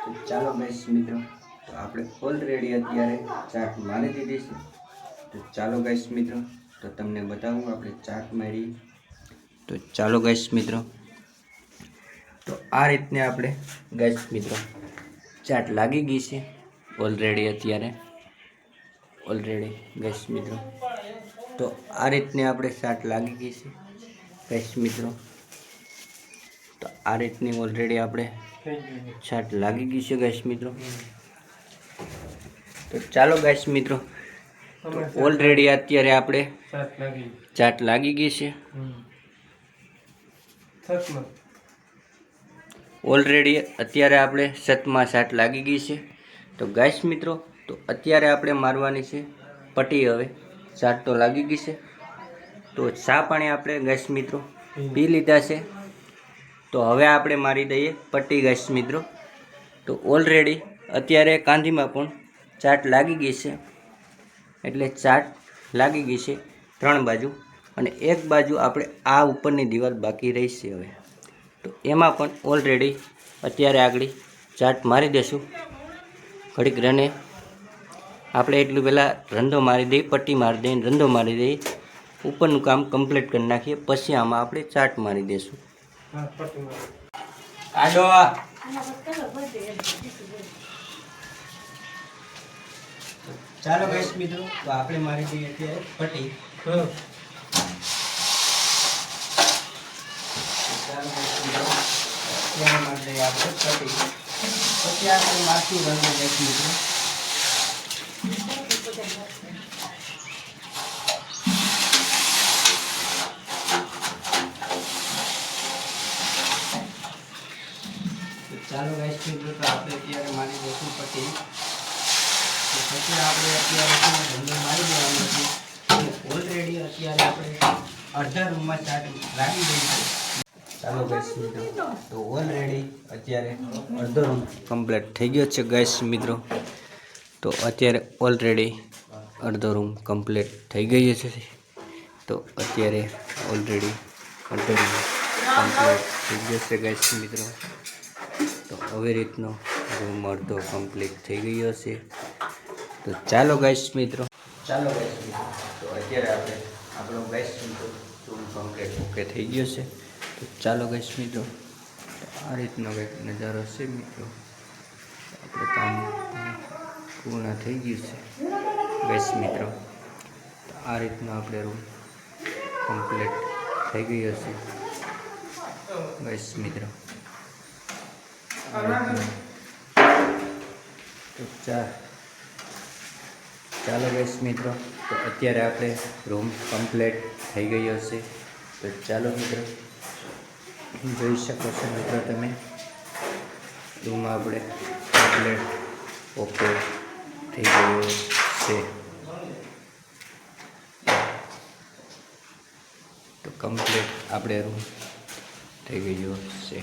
તો ચાલો ગાઈસ મિત્રો, તો આપણે ઓલરેડી અત્યારે ચાટ મારી દીધી છે. તો ચાલો ગાઈસ મિત્રો, તો તમને બતાવું આપણે ચાટ મારી. તો ચાલો ગાઈસ મિત્રો, તો આ રીતને આપણે ગાઈસ મિત્રો ચાટ લાગી ગઈ છે ઓલરેડી ગાઈસ મિત્રો. તો આ રીતને આપણે ચાટ લાગી ગઈ છે ગાઈસ મિત્રો. તો આ રીતની ઓલરેડી આપણે ચાટ લાગી ગઈ છે ગાઈસ મિત્રો. તો ચાલો ગાઈસ મિત્રો, તો ઓલરેડી અત્યારે આપણે ચાટ લાગી ગઈ છે. ઓલરેડી અત્યારે આપણે સતમાં ચાટ લાગી ગઈ છે. તો ગાઈસ મિત્રો, તો અત્યારે આપણે મારવાની છે પટ્ટી. હવે ચાટ તો લાગી ગઈ છે, તો ચા પાણી આપણે ગાઈસ મિત્રો પી લીધા છે. તો હવે આપણે મારી દઈએ પટ્ટી ગાઈસ મિત્રો. તો ઓલરેડી અત્યારે કાંધીમાં પણ ચાટ લાગી ગઈ છે, એટલે ચાટ લાગી ગઈ છે 3 બાજુ, અને એક બાજુ આપણે આ ઉપરની દિવાલ બાકી રહી છે. હવે તો એમાં પણ ઓલરેડી અત્યારે આગળ ચાટ મારી દેશું. ઘડીક રને આપણે એટલું પહેલાં રંધો મારી દઈએ, પટ્ટી મારી દઈએ, રંધો મારી દઈએ, ઉપરનું કામ કમ્પ્લીટ કરી નાખીએ, પછી આમાં આપણે ચાટ મારી દઈશું. કાઢો ચાલો ગાઈસ મિત્રો, તો આપણે મારી દઈએ અત્યારે પટ્ટી. ચાલો ગાઈસ મિત્રો, અત્યારે મારી દઈએ આપણે પટ્ટી, પછી આપણે મારશું રંગ ગાઈસ મિત્રો. ચાલો ગાઈસ મિત્રો, તો આપણે અત્યારે મારી દઈશું પટ્ટી. પછી આપણે અત્યારે રંગ મારી દેવાનો છે. ઓલરેડી અત્યારે આપણે અડધા રૂમમાં ચાટ લાગી ગઈ છે. ચાલો ગાઈસ મિત્રો, તો ઓલરેડી અત્યારે અડધો રૂમ કમ્પ્લીટ થઈ ગયો છે ગાઈસ મિત્રો. તો અત્યારે ઓલરેડી અડધો રૂમ કમ્પ્લીટ થઈ ગયો છે. તો અત્યારે ઓલરેડી અડધો રૂમ કમ્પ્લીટ થઈ ગયો છે ગાઈસ મિત્રો. તો આવી રીતનો રૂમ અડધો કમ્પ્લીટ થઈ ગયો છે. તો ચાલો ગાઈસ મિત્રો, તો અત્યારે આપણે આપણો ગાઈસ મિત્રો રૂમ કમ્પ્લીટ ઓકે થઈ ગયો છે. તો ચાલો ગાઈસ મિત્રો, આ રીતનો કંઈક નજારો છે મિત્રો. આપણે કામ પૂર્ણ થઈ ગયું છે ગાઈસ મિત્રો. તો આ રીતનો આપણે રૂમ કમ્પ્લીટ થઈ ગયો છે ગાઈસ મિત્રો. તો ચાલો ગાઈસ મિત્રો, તો અત્યારે આપણે રૂમ કમ્પ્લીટ થઈ ગયો છે. તો ચાલો મિત્રો, જોઈ શકો છો મિત્રો તમે, રૂમ આપણે કમ્પ્લીટ ઓકે થઈ ગયો છે. તો કમ્પ્લીટ આપણે રૂમ થઈ ગયો છે.